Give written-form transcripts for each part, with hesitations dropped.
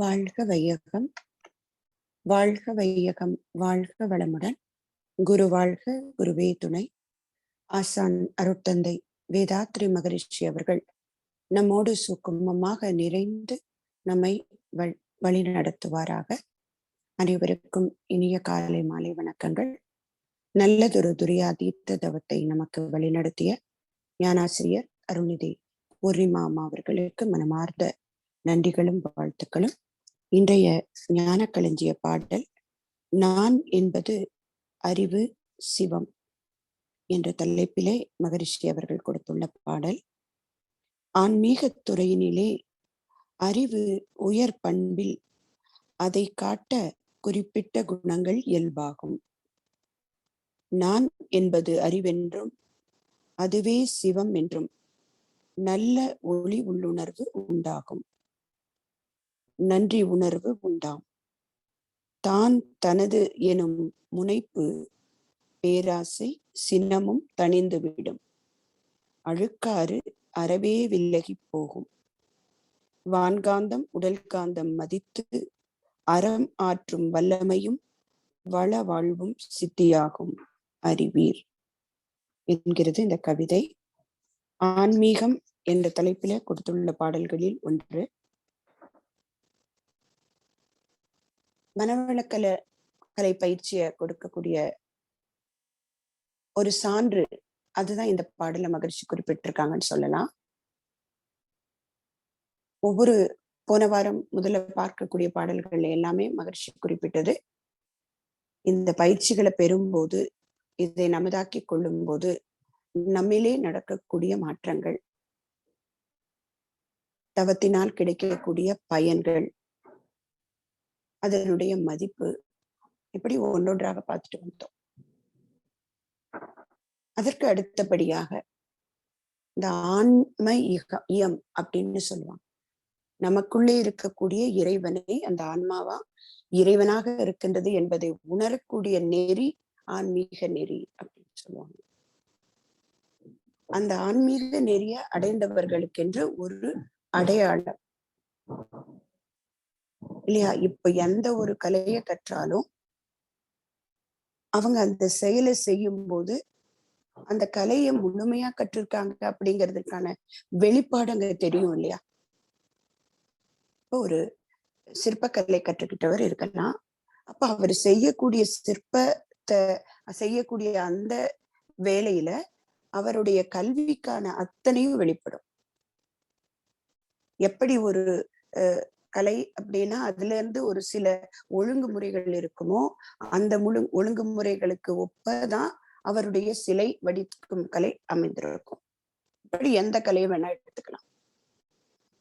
வாழ்க வையகம், வாழ்க வையகம், வாழ்க வளமுடன். குரு வாழ்க, குருவே துணை. ஆசான் அருட்தந்தை வேதாத்ரி மகரிஷி அவர்கள் நம்மோடு சுக்குமமாக நிறைந்து நம்மை வழி நடத்துவாராக. அனைவருக்கும் இனிய காலை மாலை வணக்கங்கள். நல்லதொரு துரியாதீத்த தவத்தை நமக்கு வழிநடத்திய ஞானாசிரியர் அருள்நிதி பூர்ணிமா அம்மா அவர்களுக்கு மனமார்ந்த நன்றிகளும் வாழ்த்துக்களும். இன்றைய ஞான களஞ்சிய பாடல் நான் என்பது அறிவு சிவம் என்ற தலைப்பிலே மகரிஷி அவர்கள் கொடுத்துள்ள பாடல். ஆன்மீக துறையினிலே அறிவு உயர் பண்பில் அதை காட்ட குறிப்பிட்ட குணங்கள் இயல்பாகும். நான் என்பது அறிவென்றும் அதுவே சிவம் என்றும் நல்ல ஒளி உள்ளுணர்வு உண்டாகும். நன்றி உணர்வு உண்டாம். தான் தனது எனும் முனைப்பு பேராசை சினமும் தணிந்துவிடும். அழுக்காறு அறவே விலகி போகும். வான்காந்தம் உடல் காந்தம் மதித்து அறம் ஆற்றும் வல்லமையும் வள வாழ்வும் சித்தியாகும் அறிவீர் என்கிறது இந்த கவிதை. ஆன்மீகம் என்ற தலைப்பில கொடுத்துள்ள பாடல்களில் ஒன்று. மனவளக்கலை பயிற்சியை கொடுக்கக்கூடிய ஒரு சான்று, அதுதான் இந்த பாடல மகிழ்ச்சி குறிப்பிட்டிருக்காங்கன்னு சொல்லலாம். ஒவ்வொரு போன வாரம் முதல்ல பார்க்கக்கூடிய பாடல்கள் எல்லாமே மகிழ்ச்சி குறிப்பிட்டது. இந்த பயிற்சிகளை பெறும்போது, இதை நமதாக்கி கொள்ளும் போது நம்மிலே நடக்கக்கூடிய மாற்றங்கள், தவத்தினால் கிடைக்கக்கூடிய பயன்கள், அதனுடைய மதிப்பு, இப்படி ஒன்றொன்றாக பார்த்துட்டு வந்தோம். அதற்கு அடுத்தபடியாக இந்த ஆன்ம இயம் அப்படின்னு சொல்லுவாங்க. நமக்குள்ளே இருக்கக்கூடிய இறைவனை அந்த ஆன்மாவா இறைவனாக இருக்கின்றது என்பதை உணரக்கூடிய நெறி ஆன்மீக நெறி அப்படின்னு சொல்லுவாங்க. அந்த ஆன்மீக நெறிய அடைந்தவர்களுக்கென்று ஒரு அடையாளம் இல்லையா? இப்ப எந்த ஒரு கலையை கற்றாலும் அவங்க அந்த செயலை செய்யும் போது அந்த கலையை முழுமையா கற்றிருக்காங்க அப்படிங்கிறதுக்கான வெளிப்பாடு அங்க தெரியும் இல்லையா? இப்போ ஒரு சிற்பக்கலை கற்றுக்கிட்டவர் இருக்கலாம். அப்ப அவர் செய்யக்கூடிய சிற்பத்தை செய்யக்கூடிய அந்த வேலையில அவருடைய கல்விக்கான அத்தனையும் வெளிப்படும். எப்படி ஒரு கலை அப்படின்னா அதுல இருந்து ஒரு சில ஒழுங்குமுறைகள் இருக்குமோ, அந்த ஒழுங்குமுறைகளுக்கு ஒப்பதான் அவருடைய சிலை வடிக்கும் கலை அமைந்திருக்கும். இப்படி எந்த கலையை வேணா எடுத்துக்கலாம்.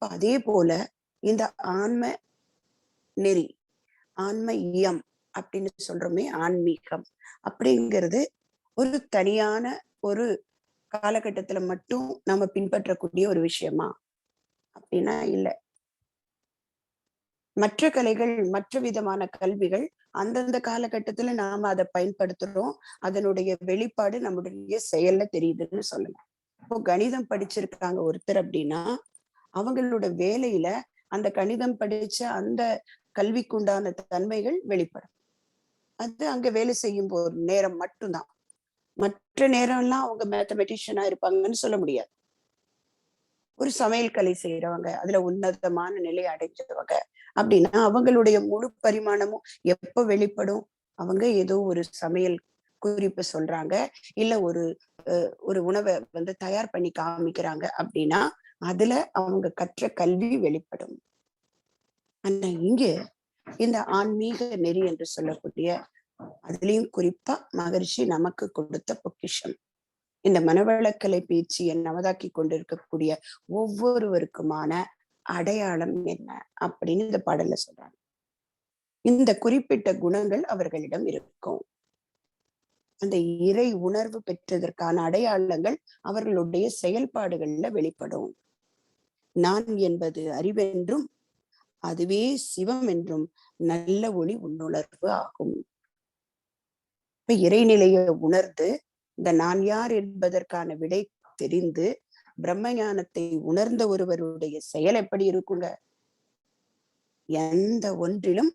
அதே போல இந்த ஆன்ம நெறி, ஆன்ம இயம் அப்படின்னு சொல்றோமே, ஆன்மீகம் அப்படிங்கிறது ஒரு தனியான ஒரு காலகட்டத்துல மட்டும் நம்ம பின்பற்றக்கூடிய ஒரு விஷயமா அப்படின்னா இல்லை. மற்ற கலைகள், மற்ற விதமான கல்விகள் அந்தந்த காலகட்டத்துல நாம அதை பயன்படுத்துறோம். அதனுடைய வெளிப்பாடு நம்முடைய செயல்ல தெரியுதுன்னு சொல்லலாம். இப்போ கணிதம் படிச்சிருக்காங்க ஒருத்தர் அப்படின்னா அவங்களோட வேலையில அந்த கணிதம் படிச்ச அந்த கல்விக்குண்டான தன்மைகள் வெளிப்படும். அது அங்க வேலை செய்யும் போது நேரம் மட்டும்தான். மற்ற நேரம் எல்லாம் அவங்க மேத்தமெட்டிஷியனா இருப்பாங்கன்னு சொல்ல முடியாது. ஒரு சமையல் கலை செய்யறவங்க, அதுல உன்னதமான நிலை அடைஞ்சவங்க அப்படின்னா அவங்களுடைய முழு பரிமாணமும் எப்ப வெளிப்படும்? அவங்க ஏதோ ஒரு சமையல் குறிப்பு சொல்றாங்க, இல்ல ஒரு உணவை தயார் பண்ணி காமிக்கிறாங்க அப்படின்னா அதுல அவங்க கற்ற கல்வி வெளிப்படும். ஆனா இங்க இந்த ஆன்மீக நெறி என்று சொல்லக்கூடிய, அதுலயும் குறிப்பா மகரிஷி நமக்கு கொடுத்த பொக்கிஷம், இந்த மனவளக்கலை பயிற்சியை நமதாக்கி கொண்டிருக்கக்கூடிய ஒவ்வொருவருக்குமான அடையாளம் என்ன அப்படின்னு இந்த பாடல்ல சொல்றாங்க. இந்த குறிப்பிட்ட குணங்கள் அவர்களிடம் இருக்கும். அந்த இறை உணர்வு பெற்றதற்கான அடையாளங்கள் அவர்களுடைய செயல்பாடுகள்ல வெளிப்படும். நான் என்பது அறிவென்றும் அதுவே சிவம் என்றும் நல்ல ஒளி உள்ளுணர்வு ஆகும். இப்ப இறைநிலையை உணர்ந்து இந்த நான் யார் என்பதற்கான விடை தெரிந்து பிரம்ம ஞானத்தை உணர்ந்த ஒருவருடைய செயல் எப்படி இருக்குங்க? எந்த ஒன்றிலும்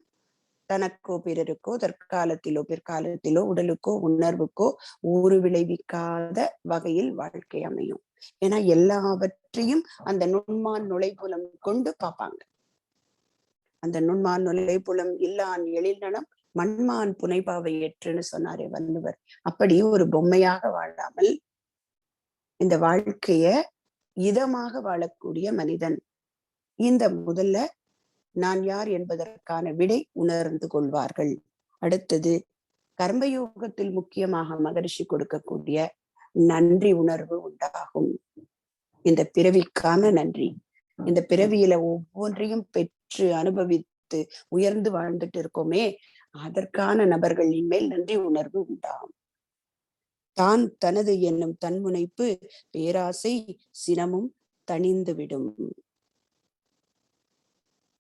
தனக்கோ பிறருக்கோ தற்காலத்திலோ பிற்காலத்திலோ உடலுக்கோ உணர்வுக்கோ ஊறு விளைவிக்காத வகையில் வாழ்க்கை அமையும். ஏன்னா எல்லாவற்றையும் அந்த நுண்மான் நுழைப்புலம் கொண்டு பார்ப்பாங்க. அந்த நுண்மான் நுழைப்புலம் இல்லான் எழில்நலம் மண்மான் புனைபாவை ஏற்றுன்னு சொன்னாரே வள்ளுவர். அப்படி ஒரு பொம்மையாக வாழாமல் இந்த வாழ்க்கைய இதமாக வாழக்கூடிய மனிதன் இந்த முதல்ல நான் யார் என்பதற்கான விடை உணர்ந்து கொள்வார்கள். அடுத்தது கர்மயோகத்தில் முக்கியமாக மகரிஷி கொடுக்கக்கூடிய நன்றி உணர்வு உண்டாகும். இந்த பிறவிக்கான நன்றி, இந்த பிறவியில ஒவ்வொன்றையும் பெற்று அனுபவித்து உயர்ந்து வாழ்ந்துட்டு இருக்கோமே, அதற்கான நபர்களின் மேல் நன்றி உணர்வு உண்டாகும். தான் தனது என்னும் தன்முனைப்பு பேராசை சினமும் தணிந்துவிடும்.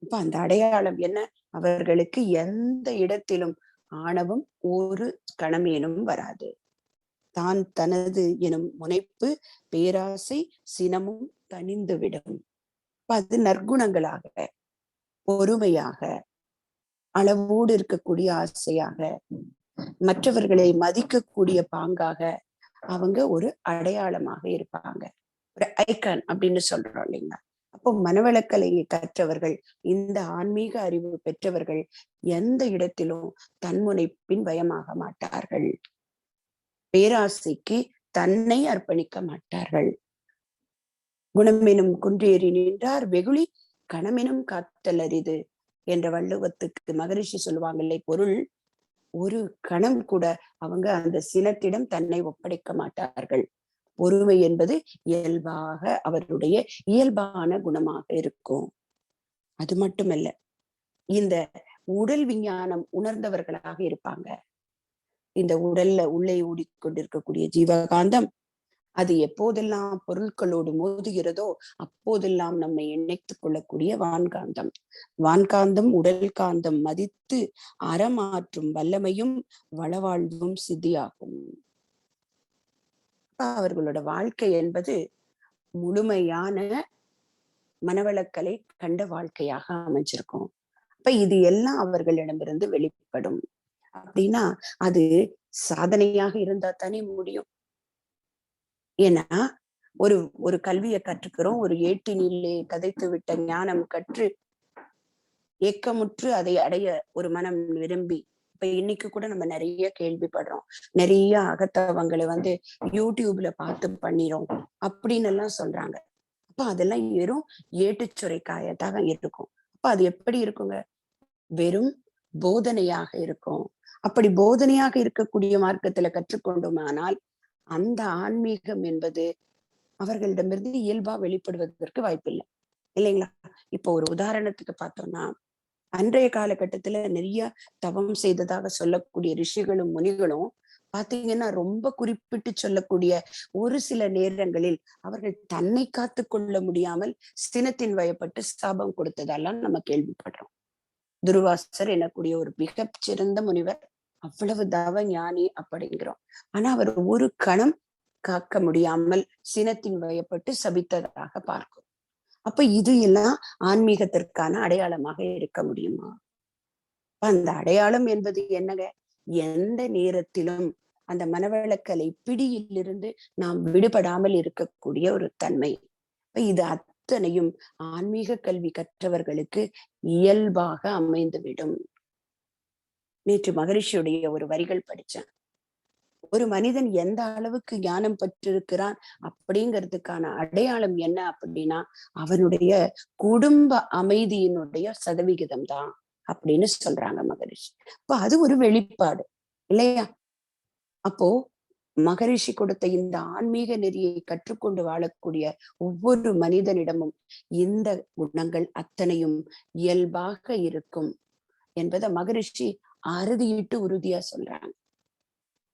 இப்ப அந்த அடையாளம் என்ன? அவர்களுக்கு எந்த இடத்திலும் ஆணவம் ஒரு கணமேனும் வராது. தான் தனது எனும் முனைப்பு பேராசை சினமும் தணிந்துவிடும். அது நற்குணங்களாக, பொறுமையாக, அளவோடு இருக்கக்கூடிய ஆசையாக, மற்றவர்களை மதிக்கக்கூடிய பாங்காக அவங்க ஒரு அடையாளமாக இருப்பாங்க. ஒரு ஐக்கான் அப்படின்னு சொல்றோம் இல்லைங்களா? அப்போ மனவளக்கலையை கற்றவர்கள், இந்த ஆன்மீக அறிவு பெற்றவர்கள் எந்த இடத்திலும் தன்முனைப்பின் பயமாக மாட்டார்கள். பேராசைக்கு தன்னை அர்ப்பணிக்க மாட்டார்கள். குணமெனும் குன்றேறி நின்றார் வெகுளி கணமெனும் காத்தல் அரிது என்ற வள்ளுவத்துக்கு மகரிஷி சொல்லுவாங்களே பொருள், ஒரு கணம் கூட அவங்க அந்த சினத்திடம் தன்னை ஒப்படைக்க மாட்டார்கள். பொறுமை என்பது இயல்பாக அவருடைய இயல்பான குணமாக இருக்கும். அது மட்டுமல்ல, இந்த உடல் விஞ்ஞானம் உணர்ந்தவர்களாக இருப்பாங்க. இந்த உடல்ல உள்ளே ஓடிக்கொண்டிருக்கக்கூடிய ஜீவகாந்தம் அது எப்போதெல்லாம் பொருட்களோடு மோதுகிறதோ அப்போதெல்லாம் நம்மை இணைத்துக் கொள்ளக்கூடிய வான்காந்தம். வான்காந்தம் உடல் காந்தம் மதித்து அறமாற்றும் வல்லமையும் வளவாழ்வும் சித்தியாகும். அவர்களோட வாழ்க்கை என்பது முழுமையான மனவளக்கலை கண்ட வாழ்க்கையாக அமைஞ்சிருக்கும். அப்ப இது எல்லாம் அவர்களிடமிருந்து வெளிப்படும். அப்படின்னா அது சாதனையாக இருந்தா தானே முடியும். ஏன்னா ஒரு ஒரு கல்வியை கற்றுக்கிறோம், ஒரு ஏட்டினிலே கதைத்து விட்ட ஞானம் கற்று ஏக்கமுற்று அதை அடைய ஒரு மனம் விரும்பி, இப்ப இன்னைக்கு கூட நம்ம நிறைய கேள்விப்படுறோம், நிறைய அகத்தவங்களை யூடியூப்ல பார்த்து பண்ணிரும் அப்படின்னு எல்லாம் சொல்றாங்க. அப்ப அதெல்லாம் வெறும் ஏட்டுச்சுரைக்காயத்தாக இருக்கும். அப்ப அது எப்படி இருக்குங்க? வெறும் போதனையாக இருக்கும். அப்படி போதனையாக இருக்கக்கூடிய மார்க்கத்துல கற்றுக்கொண்டோமானால் அந்த ஆன்மீகம் என்பது அவர்களிடமிருந்து இயல்பா வெளிப்படுவதற்கு வாய்ப்பில்லை, இல்லைங்களா? இப்போ ஒரு உதாரணத்துக்கு பார்த்தோம்னா, அன்றைய காலகட்டத்துல நிறைய தவம் செய்ததாக சொல்லக்கூடிய ரிஷிகளும் முனிகளும் பாத்தீங்கன்னா ரொம்ப குறிப்பிட்டு சொல்லக்கூடிய ஒரு சில நேரங்களில் அவர்கள் தன்னை காத்து கொள்ள முடியாமல் சினத்தின் வயப்பட்டு சாபம் கொடுத்ததெல்லாம் நம்ம கேள்விப்படுறோம். துர்வாசர் எனக்கூடிய ஒரு மிக சிறந்த முனிவர், அவ்வளவு தவ ஞானி அப்படிங்கிறோம். ஆனா அவர் ஒரு கணம் காக்க முடியாமல் சினத்தின் வயப்பட்டு சபித்ததாக பார்க்கும். அப்ப இது எல்லாம் ஆன்மீகத்திற்கான அடையாளமாக இருக்க முடியுமா? அந்த அடையாளம் என்பது என்னங்க? எந்த நேரத்திலும் அந்த மனவளக்கலை பிடியிலிருந்து நாம் விடுபடாமல் இருக்கக்கூடிய ஒரு தன்மை. இது அத்தனையும் ஆன்மீக கல்வி கற்றவர்களுக்கு இயல்பாக அமைந்துவிடும். நேற்று மகரிஷியுடைய ஒரு வரிகள் படிச்சேன். ஒரு மனிதன் எந்த அளவுக்கு ஞானம் பெற்றிருக்கிறான் அப்படிங்கிறதுக்கான அடையாளம் என்ன அப்படின்னா அவனுடைய குடும்ப அமைதியினுடைய சதவிகிதம் தான் அப்படின்னு சொல்றாங்க மகரிஷி. அப்ப அது ஒரு வெளிப்பாடு இல்லையா? அப்போ மகரிஷி கொடுத்த இந்த ஆன்மீக நெறியை கற்றுக்கொண்டு வாழக்கூடிய ஒவ்வொரு மனிதனிடமும் இந்த குணங்கள் அத்தனையும் இயல்பாக இருக்கும் என்பதை மகரிஷி அறுதியிட்டு உறுதியா சொல்றாங்க.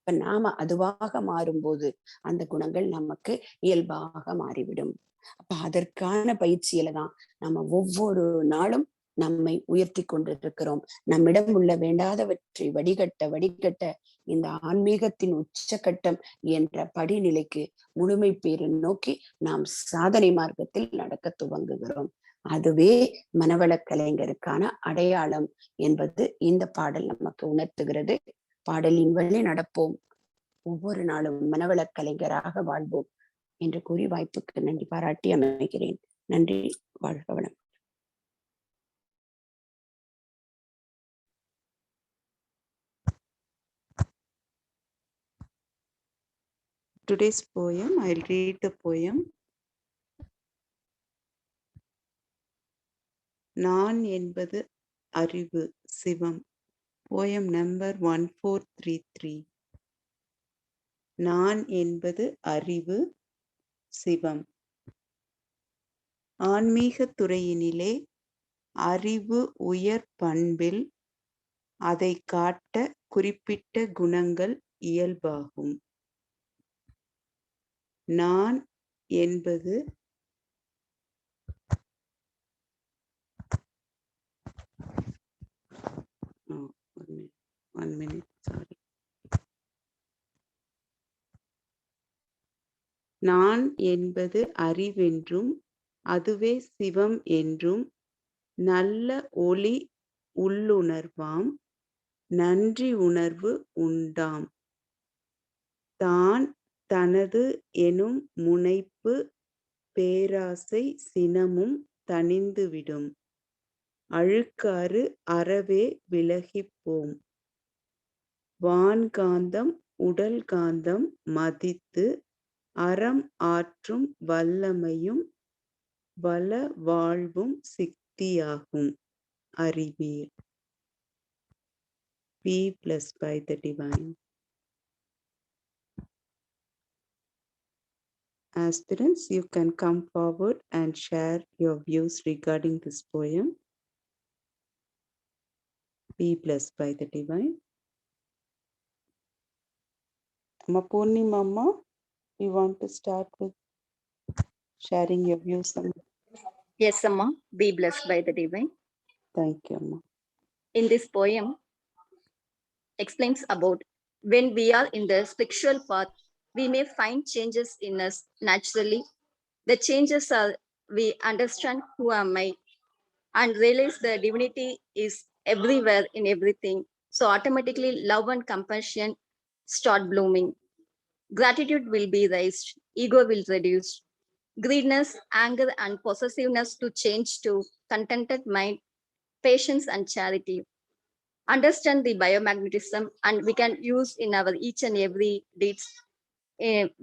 இப்ப நாம அதுவாக மாறும்போது அந்த குணங்கள் நமக்கு இயல்பாக மாறிவிடும். அப்ப அதற்கான பயிற்சியில தான் நம்ம ஒவ்வொரு நாளும் நம்மை உயர்த்தி கொண்டிருக்கிறோம். நம்மிடம் உள்ள வேண்டாதவற்றை வடிகட்ட இந்த ஆன்மீகத்தின் உச்சகட்டம் என்ற படிநிலைக்கு முழுமை பேரு நோக்கி நாம் சாதனை மார்க்கத்தில் நடக்க துவங்குகிறோம். அதுவே மனவளக் கலைஞருக்கான அடையாளம் என்பது இந்த பாடல் நமக்கு உணர்த்துகிறது. பாடலின் வழி நடப்போம், ஒவ்வொரு நாளும் மனவளக் கலைஞராக வாழ்வோம் என்று கூறி வாய்ப்புக்கு நன்றி பாராட்டி அமைகிறேன். நன்றி, வாழ்க வளம். Today's poem, I'll read the poem. நான் என்பது அறிவு, சிவம். Poem number 1433. நான் என்பது அறிவு, சிவம். ஆன்மீக துறையினிலே அறிவு உயர் பண்பில் அதை காட்ட குறிப்பிட்ட குணங்கள் இயல்பாகும். நான் என்பது one minute, sorry. நான் என்பது அறிவென்றும் அதுவே சிவம் என்றும் நல்ல ஒளி உள்ளுணர்வாம் நன்றி உணர்வு உண்டாம். தான் தனது எனும் முனைப்பு பேராசை சினமும் தணிந்துவிடும். அழுக்காறு அறவே விலகிப்போம். வான்காந்தம் உடல் காந்தம் மதித்து அறம் ஆற்றும் வல்லமையும் வள வாழ்வும் சித்தியாகும். அறிவீர். Be blessed by the divine. Aspirants, you can come forward and share your views regarding this poem. Be blessed by the divine. Amma Purnima Amma, you want to start with sharing your views? Yes, Amma. Be blessed by the divine. Thank you, Amma. In this poem, explains about when we are in the spiritual path, we may find changes in us naturally. The changes are we understand who am I and realize the divinity is everywhere in everything. So automatically love and compassion start blooming. Gratitude will be raised, ego will reduce, greediness, anger, and possessiveness to change to contented mind, patience, and charity. Understand the biomagnetism, and we can use in our each and every deeds.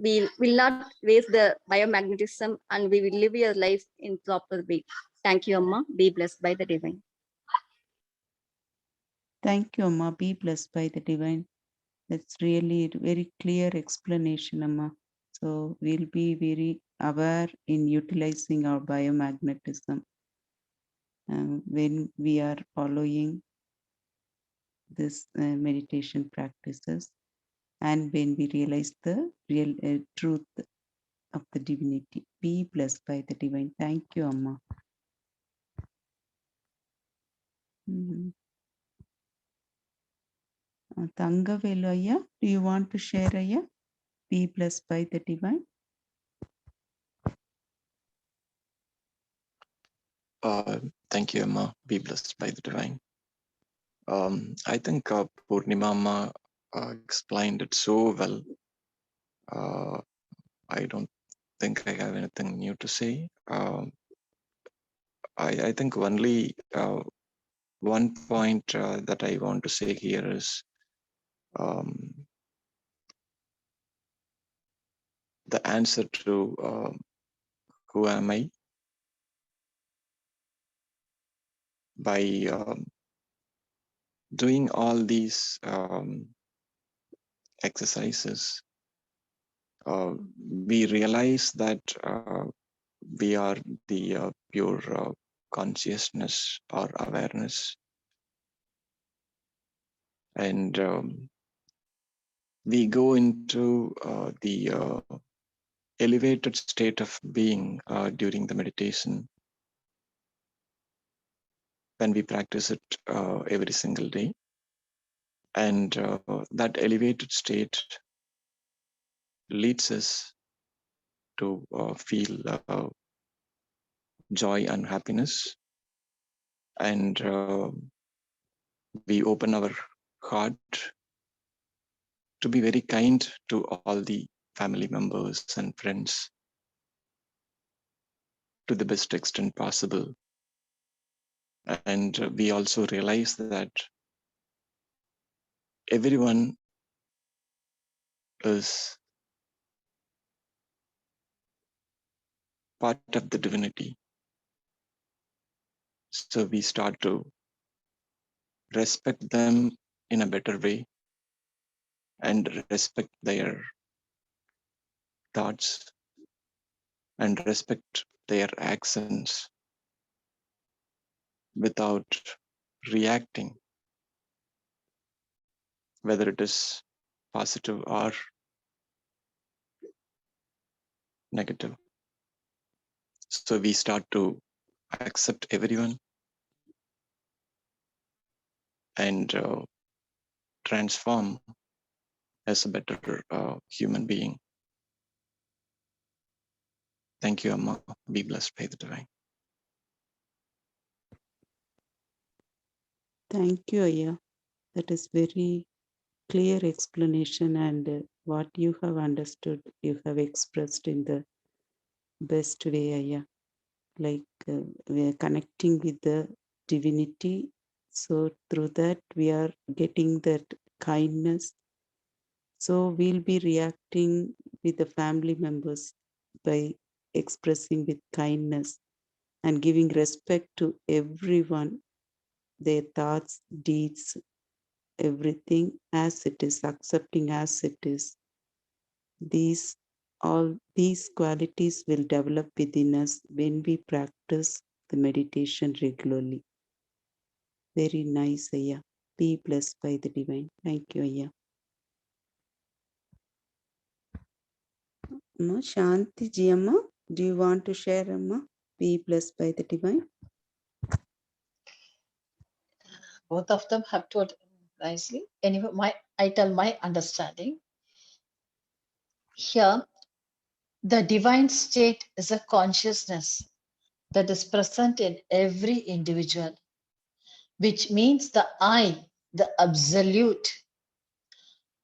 We will not waste the biomagnetism, and we will live your life in proper way. Thank you, Amma. Be blessed by the divine. Thank you, Amma. Be blessed by the divine. That's really a very clear explanation, Amma. So we'll be very aware in utilizing our biomagnetism when we are following this meditation practices, and when we realize the real truth of the divinity. Be blessed by the divine. Thank you, Amma. Thangavelu Ayya, do you want to share, Ayya? Be blessed by the divine. Thank you, Amma. Be blessed by the divine. I think Purnima Amma explained it so well. I don't think I have anything new to say. I think only one point that I want to say here is the answer to who am I? By doing all these exercises, we realize that we are the pure consciousness or awareness, and we go into the elevated state of being during the meditation when we practice it every single day. And that elevated state leads us to feel joy and happiness. And we open our heart to be very kind to all the family members and friends to the best extent possible. And we also realize that everyone is part of the divinity. So we start to respect them in a better way and respect their thoughts and respect their actions without reacting, whether it is positive or negative. So we start to accept everyone and transform as a better human being. Thank you, Amma. Be blessed by the divine. Thank you, Aya. That is very clear explanation, and what you have understood, you have expressed in the best way, Aya. Like we are connecting with the divinity. So through that, we are getting that kindness. So we'll be reacting with the family members by expressing with kindness and giving respect to everyone, their thoughts, deeds, everything as it is, accepting as it is. All these qualities will develop within us when we practice the meditation regularly. Very nice, Aya. Be blessed by the divine. Thank you, Aya. Amma, Shanti Ji, Amma, do you want to share, Amma? Be blessed by the divine. Both of them have told nicely. Anyway, I tell my understanding. Here, the divine state is a consciousness that is present in every individual, which means the I, the absolute.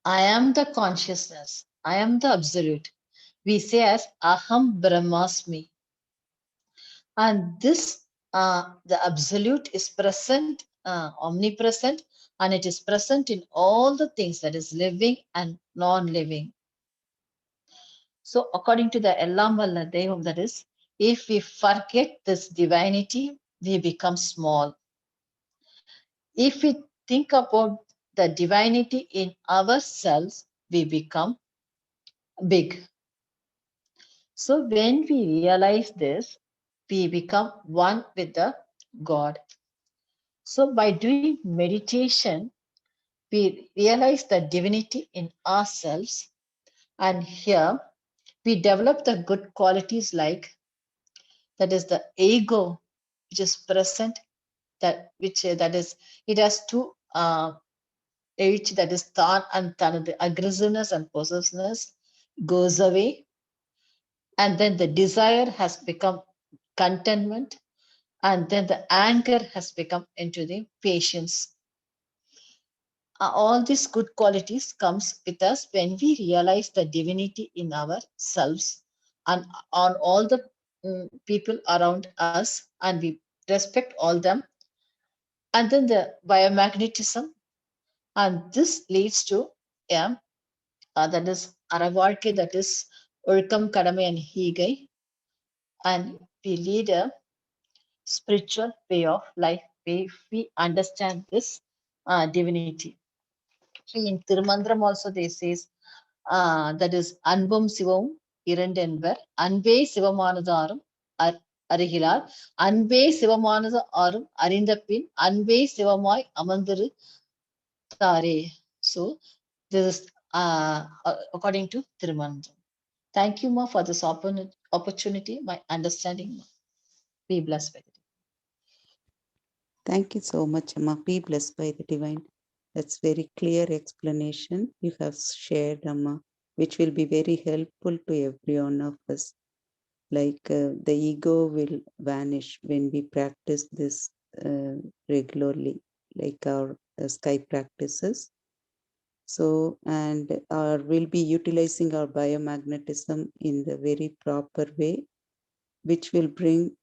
I am the consciousness. I am the absolute. We say as Aham Brahmasmi. And this, the absolute is present, omnipresent, and it is present in all the things that is living and non-living. So according to the Ellam Valla Devam, that is, if we forget this divinity, we become small. If we think about the divinity in ourselves, we become big. So when we realize this, we become one with the God. So by doing meditation, we realize the divinity in ourselves. And here we develop the good qualities like, that is the ego, which is present, that is, it has two H, that is Tan and Tan, the aggressiveness and possessiveness goes away. And then the desire has become contentment. And then the anger has become into the patience. All these good qualities comes with us when we realize the divinity in ourselves and on all the people around us, and we respect all them. And then the biomagnetism, and this leads to that is Aravarke, that is Urkam, Kadame, and Higai, and we lead a spiritual way of life if we understand this divinity. So in Tirumandram also they says that is Anbum Sivam Irendenber, Anbe Sivamanadarum Arihilar, Anbe Sivamanada Arum Arindapin, Anbe Sivamai Amandiru Tare. So this is according to Tirumandram. Thank you, Ma, for this opportunity. My understanding, Ma. Be blessed by it. Thank you so much, Amma. Be blessed by the divine. That's very clear explanation you have shared, Amma, which will be very helpful to every one of us. like the ego will vanish when we practice this regularly, like our sky practices. So, and we'll be utilizing our biomagnetism in the very proper way, which will bring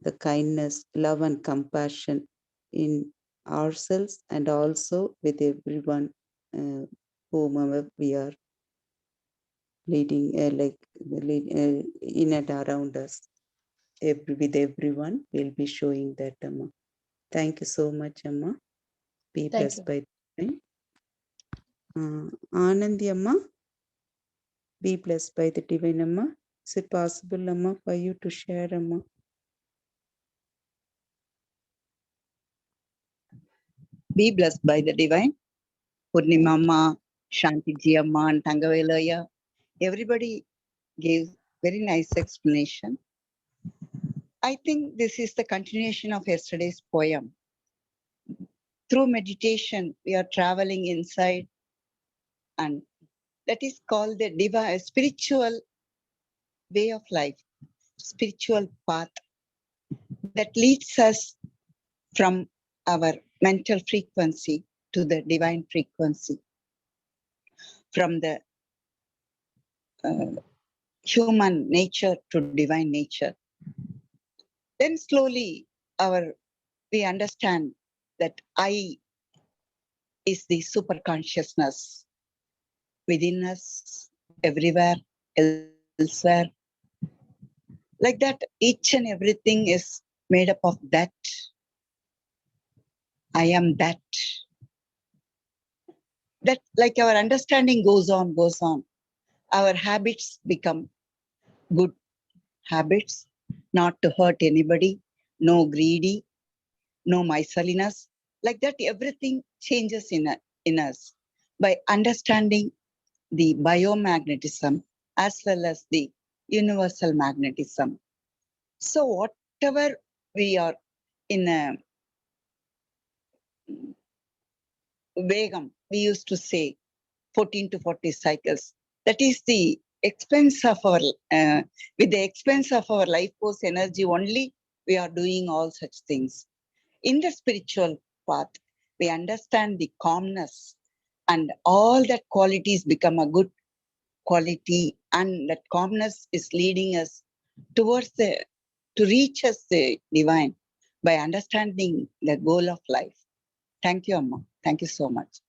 the kindness, love, and compassion in ourselves and also with everyone whomever we are leading, in and around us. With everyone, we'll be showing that, Amma. Thank you so much, Amma. Be Thank blessed you. by the Anandi, Amma. Be blessed by the divine, Amma. Is it possible, Amma, for you to share, Amma? Be blessed by the divine. Purnima Amma, Shanti Ji Amma, and Tangavelaya. Everybody gave very nice explanation. I think this is the continuation of yesterday's poem. Through meditation, we are traveling inside, and that is called the divine spiritual way of life, spiritual path that leads us from our mental frequency to the divine frequency, from the human nature to divine nature. Then slowly we understand that I is the super consciousness within us, everywhere, elsewhere. Like that, each and everything is made up of that. I am that. That, like, our understanding goes on. Our habits become good habits, not to hurt anybody, no greedy, no miserliness. Like that, everything changes in us by understanding the biomagnetism as well as the universal magnetism. So whatever we are in a Vegam, we used to say 14 to 40 cycles. That is the expense of our, with the expense of our life force energy only, we are doing all such things. In the spiritual path, we understand the calmness, and all that qualities become a good quality, and that calmness is leading us towards to reach us the divine by understanding the goal of life. Thank you, Amma. Thank you so much.